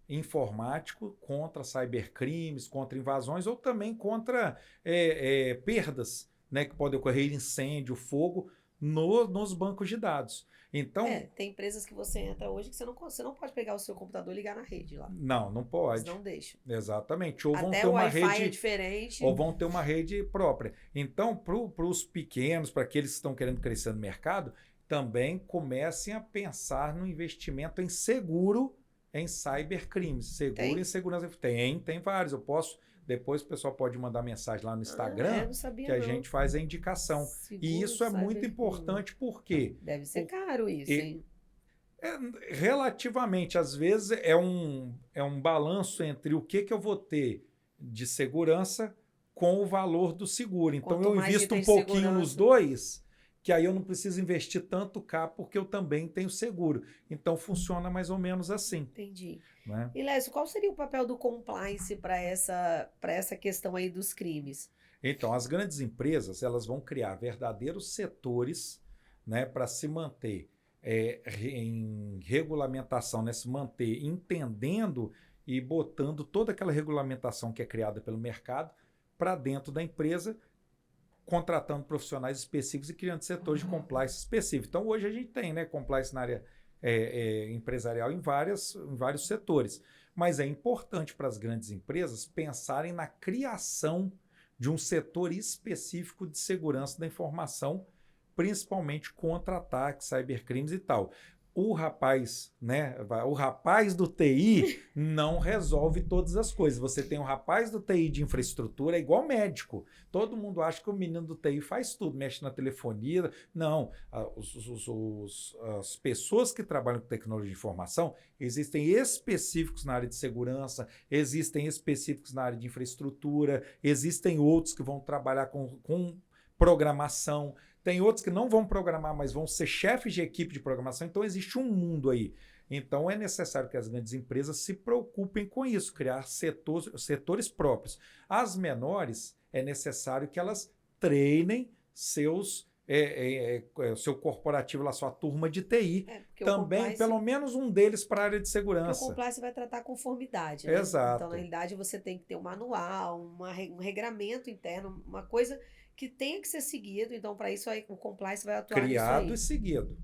informático contra cybercrimes, contra invasões ou também contra perdas, né, que podem ocorrer, incêndio, fogo nos bancos de dados. Então, tem empresas que você entra hoje que você não pode pegar o seu computador e ligar na rede lá. Não pode. Eles não deixam. Exatamente. Ou até vão ter uma rede é diferente. Ou vão ter uma rede própria. Então, para os pequenos, para aqueles que estão querendo crescer no mercado, também comecem a pensar no investimento em seguro em cybercrimes. Seguro em segurança. Tem vários. Eu posso... Depois o pessoal pode mandar mensagem lá no Instagram que a gente faz a indicação. Seguro, e isso é muito importante porque... Deve ser caro isso, hein? Relativamente, às vezes, é um balanço entre o que eu vou ter de segurança com o valor do seguro. Então, Quanto eu mais invisto um item de pouquinho nos segurança. dois, que aí eu não preciso investir tanto cá, porque eu também tenho seguro. Então, funciona mais ou menos assim, Entendi. né? E, Lécio, qual seria o papel do compliance para essa questão aí dos crimes? Então, as grandes empresas, elas vão criar verdadeiros setores, né, para se manter em regulamentação, né, se manter entendendo e botando toda aquela regulamentação que é criada pelo mercado para dentro da empresa, contratando profissionais específicos e criando setores de compliance específicos. Então, hoje a gente tem, né, compliance na área empresarial em vários setores. Mas é importante para as grandes empresas pensarem na criação de um setor específico de segurança da informação, principalmente contra ataques, cybercrimes e tal. O rapaz do TI não resolve todas as coisas. Você tem o rapaz do TI de infraestrutura, é igual médico. Todo mundo acha que o menino do TI faz tudo, mexe na telefonia. Não, as pessoas que trabalham com tecnologia de informação, existem específicos na área de segurança, existem específicos na área de infraestrutura, existem outros que vão trabalhar com programação. Tem outros que não vão programar, mas vão ser chefes de equipe de programação. Então, existe um mundo aí. Então, é necessário que as grandes empresas se preocupem com isso, criar setores próprios. As menores, é necessário que elas treinem seu corporativo, sua turma de TI. Também, pelo menos um deles para a área de segurança. Porque o compliance vai tratar a conformidade, né? Exato. Então, na realidade, você tem que ter um manual, um regramento interno, uma coisa que tenha que ser seguido. Então, para isso, o compliance vai atuar criado nisso aí. E seguido.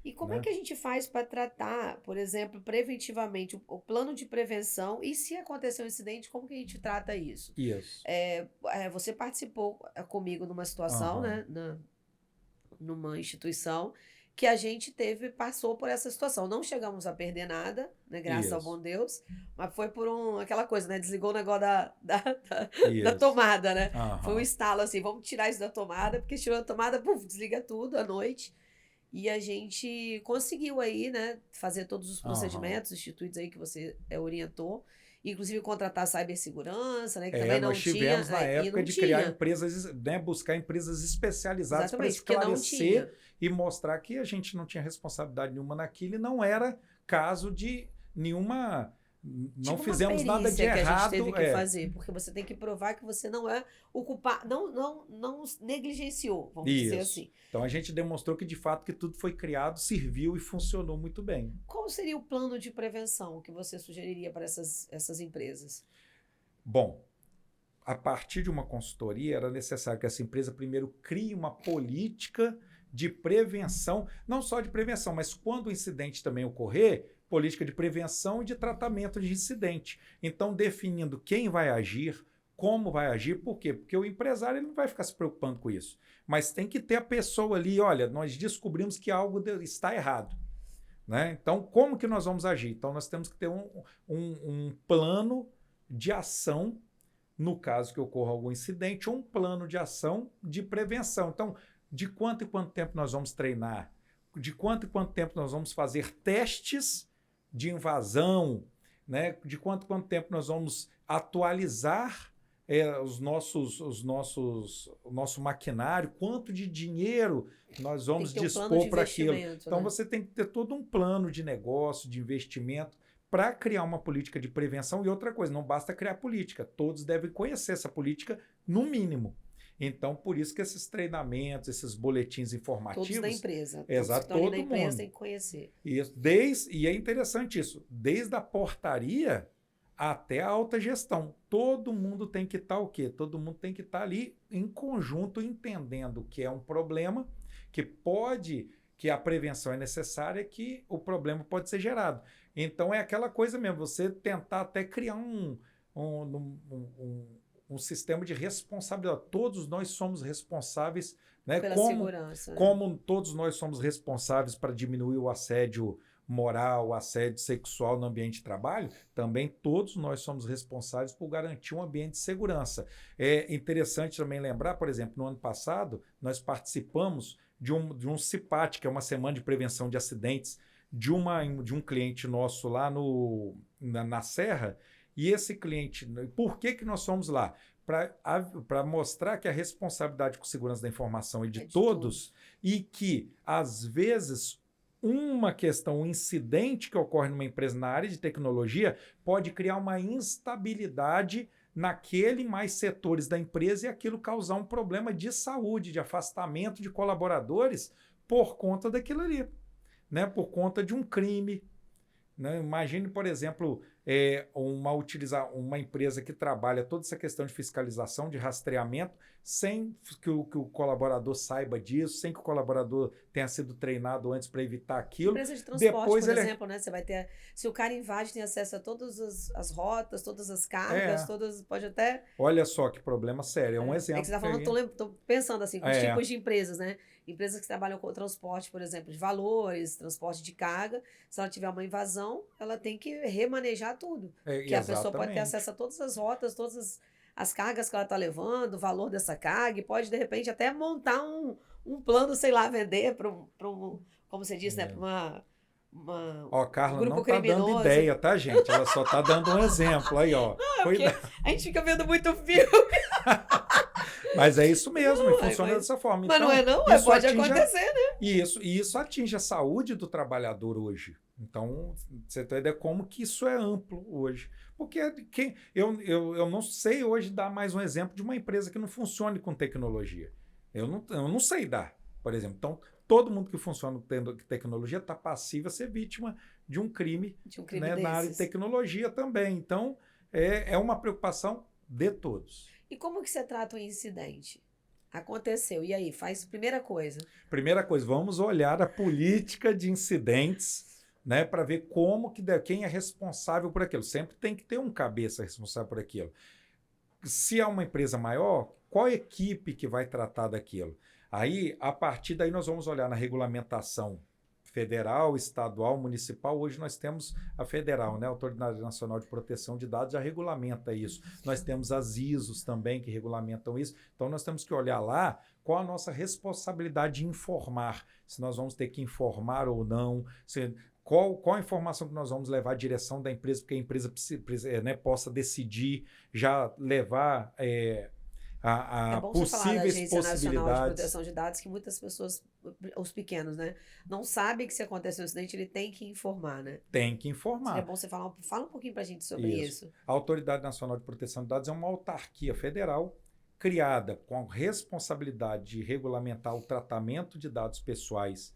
E como é que a gente faz para tratar, por exemplo, preventivamente, o plano de prevenção? E se acontecer um incidente, como que a gente trata isso? Isso. Você participou comigo numa situação, né? Numa instituição que a gente passou por essa situação. Não chegamos a perder nada, né? Graças ao bom Deus, mas foi por aquela coisa, né? Desligou o negócio da tomada, né? Foi um estalo assim, vamos tirar isso da tomada, porque tirou a tomada, puf, desliga tudo à noite. E a gente conseguiu aí, né, fazer todos os procedimentos instituídos aí que você orientou. Inclusive contratar cibersegurança, né? Que também não tinha. Nós tivemos na época de criar empresas, né, buscar empresas especializadas para esclarecer e mostrar que a gente não tinha responsabilidade nenhuma naquilo e não era caso de nenhuma. Não fizemos nada de errado. Que a gente teve que fazer, porque você tem que provar que você não é o culpado, não negligenciou, vamos dizer assim. Então a gente demonstrou que de fato que tudo foi criado, serviu e funcionou muito bem. Qual seria o plano de prevenção que você sugeriria para essas empresas? Bom, a partir de uma consultoria era necessário que essa empresa primeiro crie uma política de prevenção, não só de prevenção, mas quando o incidente também ocorrer, política de prevenção e de tratamento de incidente. Então, definindo quem vai agir, como vai agir, por quê? Porque o empresário ele não vai ficar se preocupando com isso. Mas tem que ter a pessoa ali, olha, nós descobrimos que algo está errado. Né? Então, como que nós vamos agir? Então, nós temos que ter um plano de ação, no caso que ocorra algum incidente, ou um plano de ação de prevenção. Então, de quanto em quanto tempo nós vamos treinar? De quanto em quanto tempo nós vamos fazer testes de invasão, né? De quanto em quanto tempo nós vamos atualizar o nosso maquinário, quanto de dinheiro nós vamos dispor para aquilo. Então, né? Você tem que ter todo um plano de negócio, de investimento, para criar uma política de prevenção. E outra coisa, não basta criar política, todos devem conhecer essa política no mínimo. Então, por isso que esses treinamentos, esses boletins informativos... Todos da empresa. Exato, todo mundo. Empresa tem que conhecer. Isso, e é interessante isso, desde a portaria até a alta gestão. Todo mundo tem que estar o quê? Todo mundo tem que estar ali em conjunto, entendendo que é um problema, que a prevenção é necessária, que o problema pode ser gerado. Então, é aquela coisa mesmo, você tentar até criar um sistema de responsabilidade. Todos nós somos responsáveis, né? Pela segurança. Como todos nós somos responsáveis para diminuir o assédio moral, o assédio sexual no ambiente de trabalho, também todos nós somos responsáveis por garantir um ambiente de segurança. É interessante também lembrar, por exemplo, no ano passado, nós participamos de um CIPAT, que é uma semana de prevenção de acidentes, de um cliente nosso lá na Serra, E esse cliente, por que que nós fomos lá? Para mostrar que a responsabilidade com segurança da informação é de todos e que, às vezes, uma questão, um incidente que ocorre numa empresa na área de tecnologia pode criar uma instabilidade naquele mais setores da empresa e aquilo causar um problema de saúde, de afastamento de colaboradores por conta daquilo ali, né? Por conta de um crime. Né? Imagine, por exemplo, uma empresa que trabalha toda essa questão de fiscalização, de rastreamento, sem que o colaborador saiba disso, sem que o colaborador tenha sido treinado antes para evitar aquilo. Empresa de transporte, por exemplo, né? Você vai ter, se o cara invade, tem acesso a todas as rotas, todas as cargas, pode até... Olha só que problema sério, é um exemplo. É que você está falando, tô pensando assim, com os tipos de empresas, né? Empresas que trabalham com transporte, por exemplo, de valores, transporte de carga, se ela tiver uma invasão, ela tem que remanejar tudo. Que a pessoa pode ter acesso a todas as rotas, todas as cargas que ela está levando, o valor dessa carga, e pode, de repente, até montar um plano, sei lá, vender para um, como você disse, né, para Carla grupo não criminoso. Tá dando ideia, tá, gente? Ela só tá dando um exemplo aí, ó. A gente fica vendo muito filme. Mas é isso mesmo, e funciona dessa forma. Mas então, não é não? Pode acontecer, né? E isso atinge a saúde do trabalhador hoje. Então, você tem ideia como que isso é amplo hoje. Porque eu não sei hoje dar mais um exemplo de uma empresa que não funcione com tecnologia. Eu não sei dar, por exemplo. Então, todo mundo que funciona com tecnologia está passivo a ser vítima de um crime, né, na área de tecnologia também. Então, é uma preocupação de todos. E como que você trata o incidente? Aconteceu. E aí, faz primeira coisa. Primeira coisa, vamos olhar a política de incidentes, né, para ver quem é responsável por aquilo. Sempre tem que ter um cabeça responsável por aquilo. Se é uma empresa maior, qual equipe que vai tratar daquilo? Aí, a partir daí, nós vamos olhar na regulamentação federal, estadual, municipal. Hoje nós temos a federal, né? A Autoridade Nacional de Proteção de Dados já regulamenta isso. Nós temos as ISOs também que regulamentam isso. Então nós temos que olhar lá qual a nossa responsabilidade de informar, se nós vamos ter que informar ou não, qual a informação que nós vamos levar à direção da empresa, porque a empresa né, possa decidir já levar a possíveis possibilidades. Nacional de Proteção de Dados, que muitas pessoas, os pequenos, né, não sabem que se acontecer um acidente, ele tem que informar, né? Tem que informar. É bom você fala um pouquinho pra gente sobre isso. A Autoridade Nacional de Proteção de Dados é uma autarquia federal criada com a responsabilidade de regulamentar o tratamento de dados pessoais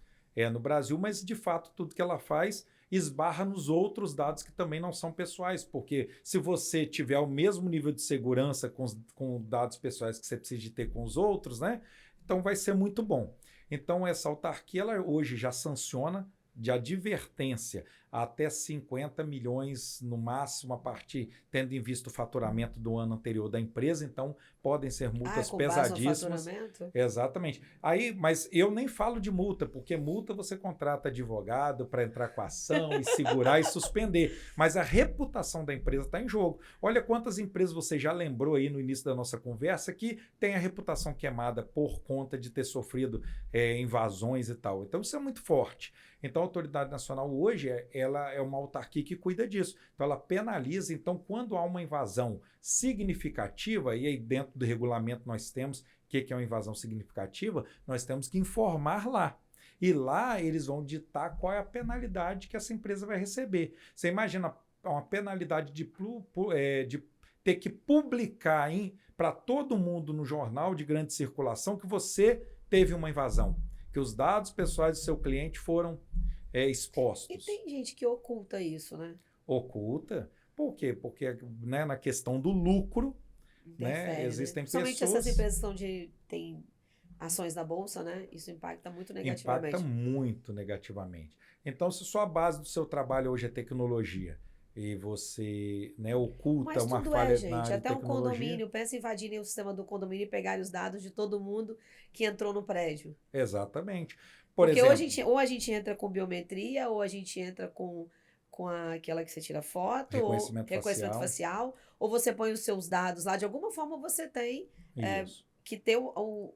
no Brasil, mas de fato tudo que ela faz esbarra nos outros dados que também não são pessoais, porque se você tiver o mesmo nível de segurança com dados pessoais que você precisa de ter com os outros, né? Então vai ser muito bom. Então essa autarquia ela hoje já sanciona de advertência até 50 milhões no máximo, a partir, tendo em vista o faturamento do ano anterior da empresa, então podem ser multas pesadíssimas. Exatamente. Aí, mas eu nem falo de multa, porque multa você contrata advogado para entrar com a ação e segurar e suspender. Mas a reputação da empresa está em jogo. Olha quantas empresas você já lembrou aí no início da nossa conversa que tem a reputação queimada por conta de ter sofrido invasões e tal. Então isso é muito forte. Então a Autoridade Nacional hoje ela é uma autarquia que cuida disso. Então ela penaliza. Então quando há uma invasão significativa, e aí dentro do regulamento nós temos o que é uma invasão significativa, nós temos que informar lá. E lá eles vão ditar qual é a penalidade que essa empresa vai receber. Você imagina uma penalidade de ter que publicar para todo mundo no jornal de grande circulação que você teve uma invasão, que os dados pessoais do seu cliente foram expostos. E tem gente que oculta isso, né? Oculta. Por quê? Porque né, na questão do lucro, né, existem pessoas... Principalmente essas empresas que têm ações na bolsa, né? Isso impacta muito negativamente. Impacta muito negativamente. Então, se sua base do seu trabalho hoje é tecnologia e você, né, oculta uma falha na área de até um tecnologia... condomínio, pensa em invadirem o sistema do condomínio e pegarem os dados de todo mundo que entrou no prédio. Exatamente. Porque ou a gente entra com biometria, ou a gente entra com aquela que você tira foto, reconhecimento facial, ou você põe os seus dados lá, de alguma forma você tem que ter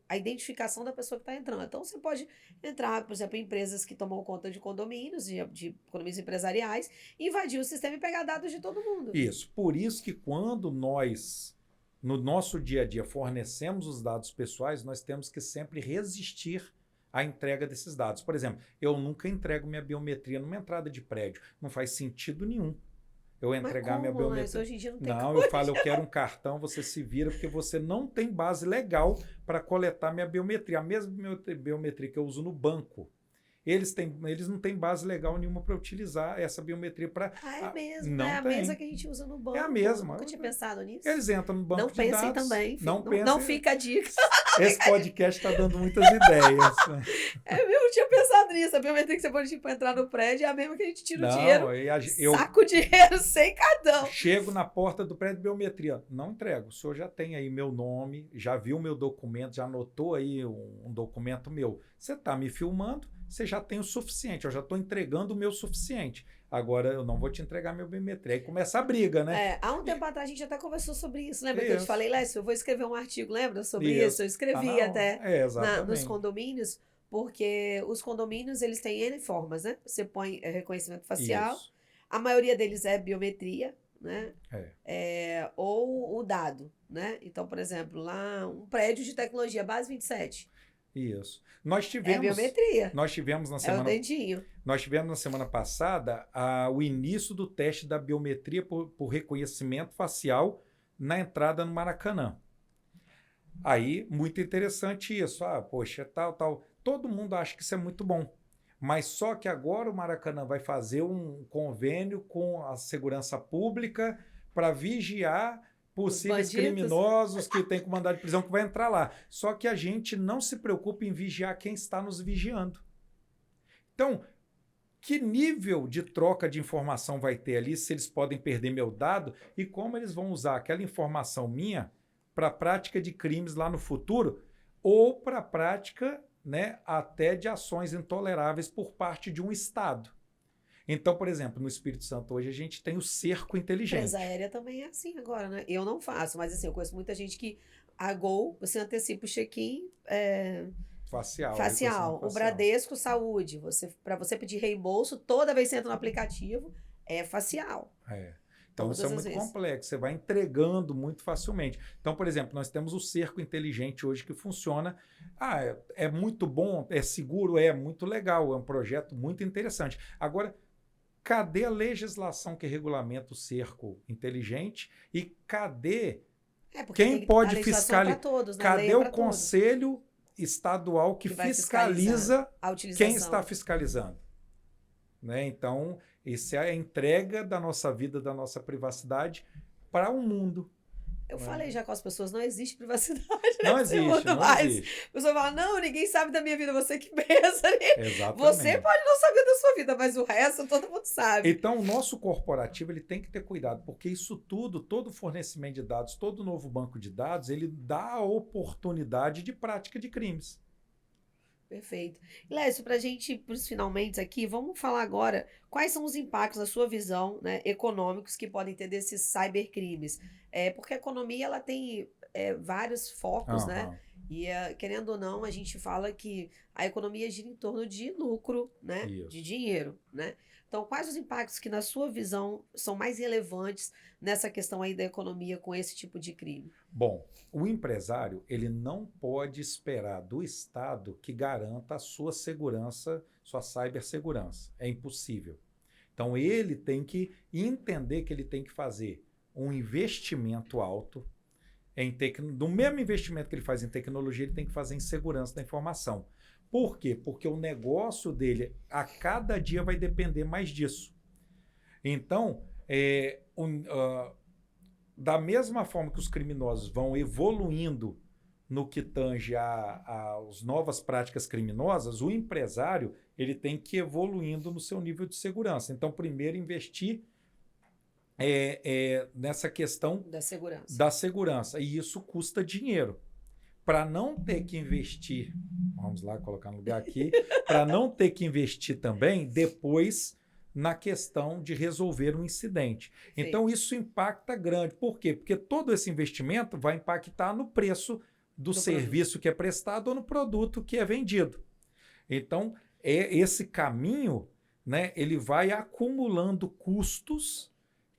a identificação da pessoa que está entrando. Então, você pode entrar, por exemplo, em empresas que tomam conta de condomínios, de condomínios empresariais, invadir o sistema e pegar dados de todo mundo. Isso. Por isso que quando nós, no nosso dia a dia, fornecemos os dados pessoais, nós temos que sempre resistir à entrega desses dados. Por exemplo, eu nunca entrego minha biometria numa entrada de prédio. Não faz sentido nenhum eu entregar minha biometria. Mas hoje em dia não tem Não, como. eu falo, eu quero um cartão, você se vira, porque você não tem base legal para coletar minha biometria. A mesma biometria que eu uso no banco. Eles não têm base legal nenhuma para utilizar essa biometria para. É mesmo, não é a tem. mesma que a gente usa no banco. É a mesma. Nunca tinha pensado nisso. Eles entram no banco não de pensem dados. Também. Não, não fica a dica. Esse podcast está dando muitas ideias. Eu não tinha pensado nisso. A biometria que você pode para entrar no prédio é a mesma que a gente tira o dinheiro. Saca o dinheiro sem cartão. Chego na porta do prédio de biometria. Não entrego. O senhor já tem aí meu nome, já viu meu documento, já anotou aí um documento meu. Você está me filmando, você já tem o suficiente. Eu já estou entregando o meu suficiente. Agora eu não vou te entregar meu biometria. Aí começa a briga, né? Há um tempo atrás a gente até conversou sobre isso. Lembra que eu te falei, Lécio, eu vou escrever um artigo, lembra sobre isso? Eu escrevi até nos condomínios, porque os condomínios eles têm N formas, né? Você põe reconhecimento facial, a maioria deles é biometria, né? Ou o dado, né? Então, por exemplo, lá um prédio de tecnologia, base 27. Isso. Nós tivemos. Biometria. Nós tivemos na semana. É o dedinho. Nós tivemos na semana passada o início do teste da biometria por reconhecimento facial na entrada no Maracanã. Aí, muito interessante isso. Poxa, tal. Todo mundo acha que isso é muito bom. Mas só que agora o Maracanã vai fazer um convênio com a segurança pública para vigiar possíveis criminosos que têm com mandado de prisão que vai entrar lá. Só que a gente não se preocupa em vigiar quem está nos vigiando. Então, que nível de troca de informação vai ter ali, se eles podem perder meu dado e como eles vão usar aquela informação minha para a prática de crimes lá no futuro ou para a prática, né, até de ações intoleráveis por parte de um Estado. Então, por exemplo, no Espírito Santo hoje a gente tem o cerco inteligente. A empresa aérea também é assim agora, né? Eu não faço, mas assim, eu conheço muita gente que a Gol, você antecipa o check-in facial. O Bradesco Saúde, para você pedir reembolso, toda vez que você entra no aplicativo, é facial. Então, isso é muito complexo, você vai entregando muito facilmente. Então, por exemplo, nós temos o cerco inteligente hoje que funciona. É muito bom, é seguro, é muito legal, é um projeto muito interessante. Agora, cadê a legislação que regulamenta o cerco inteligente e cadê quem pode fiscalizar? Cadê o conselho estadual que fiscaliza quem está fiscalizando? Né? Então, isso é a entrega da nossa vida, da nossa privacidade para o mundo. Eu falei já com as pessoas, não existe privacidade. Não existe. A pessoa fala, não, ninguém sabe da minha vida, você que pensa. Exatamente. Você pode não saber da sua vida, mas o resto todo mundo sabe. Então, o nosso corporativo ele tem que ter cuidado, porque isso tudo, todo fornecimento de dados, todo novo banco de dados, ele dá a oportunidade de prática de crimes. Perfeito. Lécio, para a gente ir para os finalmente aqui, vamos falar agora quais são os impactos, na sua visão, né, econômicos que podem ter desses cybercrimes. Porque a economia ela tem vários focos, né? E querendo ou não, a gente fala que a economia gira em torno de lucro, né? De dinheiro, né? Então, quais os impactos que, na sua visão, são mais relevantes nessa questão aí da economia com esse tipo de crime? Bom, o empresário, ele não pode esperar do Estado que garanta a sua segurança, sua cibersegurança. É impossível. Então, ele tem que entender que ele tem que fazer um investimento alto, do mesmo investimento que ele faz em tecnologia, ele tem que fazer em segurança da informação. Por quê? Porque o negócio dele, a cada dia, vai depender mais disso. Então, da mesma forma que os criminosos vão evoluindo no que tange às novas práticas criminosas, o empresário ele tem que ir evoluindo no seu nível de segurança. Então, primeiro, investir nessa questão da segurança. E isso custa dinheiro. Para não ter que investir, vamos lá colocar no lugar aqui, para não ter que investir também depois na questão de resolver um incidente. Sim. Então, isso impacta grande. Por quê? Porque todo esse investimento vai impactar no preço do serviço que é prestado ou no produto que é vendido. Então, esse caminho, né, ele vai acumulando custos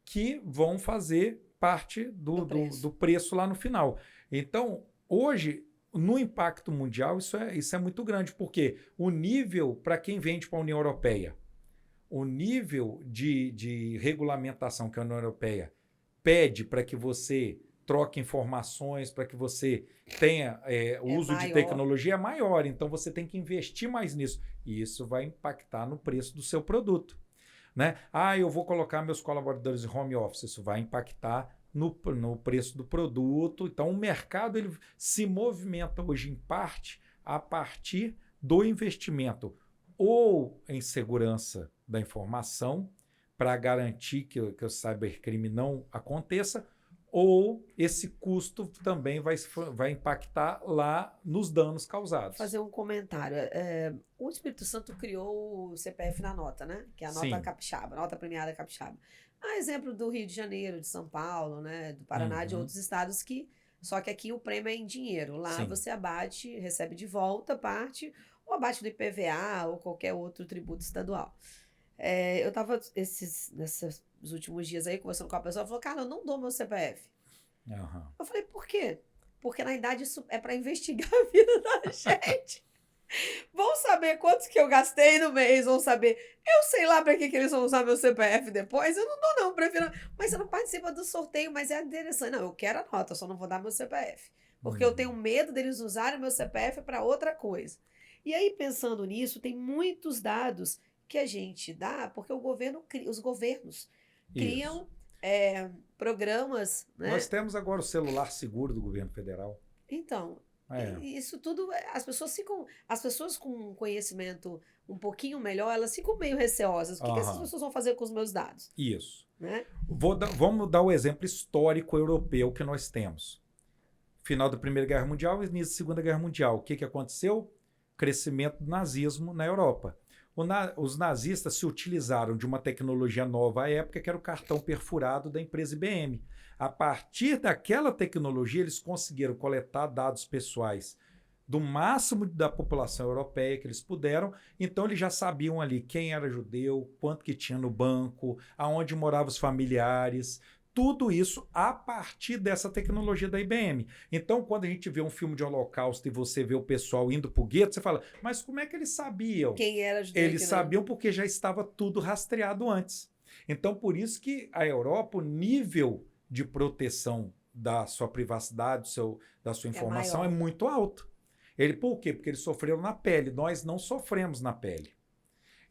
que vão fazer parte do preço lá no final. Então, hoje, no impacto mundial, isso é muito grande, porque o nível, para quem vende para a União Europeia, o nível de regulamentação que a União Europeia pede para que você troque informações, para que você tenha o uso de tecnologia é maior. Então, você tem que investir mais nisso. E isso vai impactar no preço do seu produto. Né? Eu vou colocar meus colaboradores em home office. Isso vai impactar no preço do produto. Então, o mercado ele se movimenta hoje, em parte, a partir do investimento ou em segurança da informação, para garantir que o cybercrime não aconteça, ou esse custo também vai impactar lá nos danos causados. Vou fazer um comentário. O Espírito Santo criou o CPF na nota, né? Que é a nota capixaba, nota premiada capixaba. Exemplo do Rio de Janeiro, de São Paulo, né? Do Paraná, de outros estados só que aqui o prêmio é em dinheiro. Lá você abate, recebe de volta parte, ou abate do IPVA ou qualquer outro tributo estadual. Eu estava nesses últimos dias aí conversando com a pessoa, ela falou, cara, eu não dou meu CPF. Uhum. Eu falei, por quê? Porque, na verdade, isso é para investigar a vida da gente. Vão saber quantos que eu gastei no mês, vão saber. Eu sei lá para que eles vão usar meu CPF depois. Eu não dou, não, prefiro. Mas você não participa do sorteio, mas é interessante. Não, eu quero a nota, só não vou dar meu CPF. Porque eu tenho medo deles usarem meu CPF para outra coisa. E aí, pensando nisso, tem muitos dados que a gente dá, porque os governos criam programas. Né? Nós temos agora o celular seguro do governo federal. Então, isso tudo, as pessoas com conhecimento um pouquinho melhor, elas ficam meio receosas. O que essas pessoas vão fazer com os meus dados? Isso. Né? Vamos dar o exemplo histórico europeu que nós temos. Final da Primeira Guerra Mundial e início da Segunda Guerra Mundial. O que aconteceu? Crescimento do nazismo na Europa. Os nazistas se utilizaram de uma tecnologia nova à época, que era o cartão perfurado da empresa IBM. A partir daquela tecnologia, eles conseguiram coletar dados pessoais do máximo da população europeia que eles puderam. Então, eles já sabiam ali quem era judeu, quanto que tinha no banco, aonde moravam os familiares. Tudo isso a partir dessa tecnologia da IBM. Então, quando a gente vê um filme de Holocausto e você vê o pessoal indo para o gueto, você fala, mas como é que eles sabiam? Quem era judeu? Eles sabiam porque já estava tudo rastreado antes. Então, por isso que a Europa, o nível de proteção da sua privacidade, da sua informação é muito alto. Por quê? Porque eles sofreram na pele. Nós não sofremos na pele.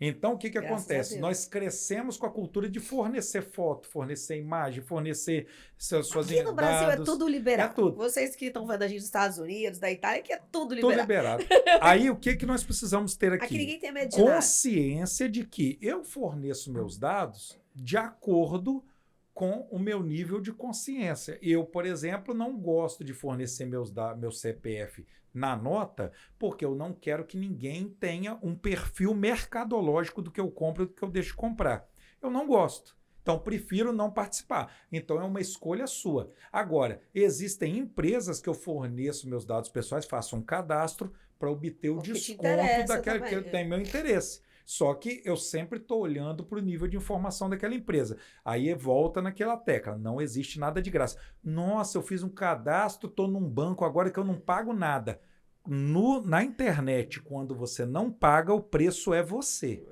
Então, o que acontece? Nós crescemos com a cultura de fornecer foto, fornecer imagem, fornecer suas dados. Aqui no Brasil é tudo liberado. É tudo. Vocês que estão vendo a gente dos Estados Unidos, da Itália, que é tudo liberado. Tudo liberado. Aí, o que nós precisamos ter aqui? Aqui ninguém tem medo de consciência de que eu forneço meus dados de acordo com o meu nível de consciência. Eu, por exemplo, não gosto de fornecer meu CPF na nota, porque eu não quero que ninguém tenha um perfil mercadológico do que eu compro e do que eu deixo de comprar. Eu não gosto. Então, prefiro não participar. Então, é uma escolha sua. Agora, existem empresas que eu forneço meus dados pessoais, faço um cadastro para obter o desconto daquela que tem meu interesse. Só que eu sempre estou olhando para o nível de informação daquela empresa. Aí volta naquela tecla, não existe nada de graça. Nossa, eu fiz um cadastro, estou num banco agora que eu não pago nada. Na internet, quando você não paga, o preço é você.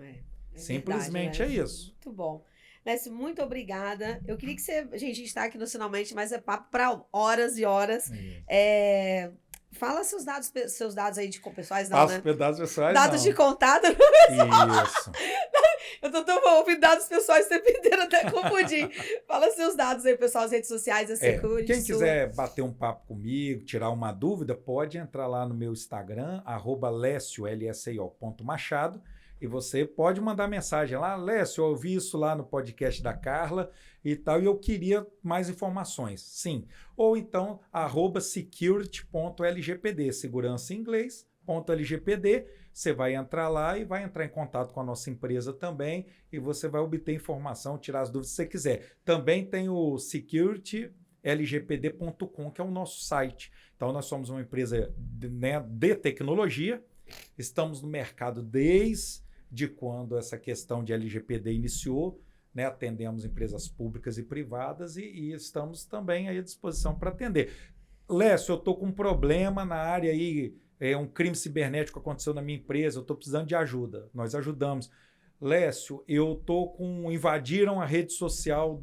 Simplesmente verdade, é isso. Muito bom. Lécio, muito obrigada. Eu queria que você... Gente, a gente está aqui no Finalmente, mas é papo para horas e horas. Fala seus dados aí de pessoais, não, né? Dados pessoais, dados de contato. Isso. Eu tô ouvindo dados pessoais o tempo inteiro, até confundir. Fala seus dados aí, pessoal, as redes sociais, a Security. Quem quiser bater um papo comigo, tirar uma dúvida, pode entrar lá no meu Instagram, @Lécio_Machado, e você pode mandar mensagem lá, Lécio, eu ouvi isso lá no podcast da Carla e tal, e eu queria mais informações. Sim. Ou então, @security.lgpd, segurança em inglês, .lgpd, você vai entrar lá e vai entrar em contato com a nossa empresa também, e você vai obter informação, tirar as dúvidas que você quiser. Também tem o Security lgpd.com, que é o nosso site. Então, nós somos uma empresa de tecnologia, estamos no mercado desde quando essa questão de LGPD iniciou, né? Atendemos empresas públicas e privadas e estamos também aí à disposição para atender. Lécio, eu estou com um problema na área aí, um crime cibernético aconteceu na minha empresa, eu estou precisando de ajuda. Nós ajudamos. Lécio, invadiram a rede social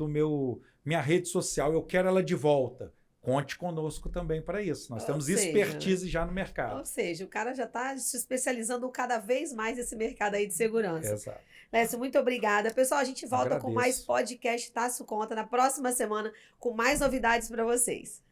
minha rede social, eu quero ela de volta. Conte conosco também para isso. Nós temos expertise já no mercado. Ou seja, o cara já está se especializando cada vez mais nesse mercado aí de segurança. Exato. Lécio, muito obrigada. Pessoal, a gente volta com mais podcast Tasso Conta na próxima semana com mais novidades para vocês.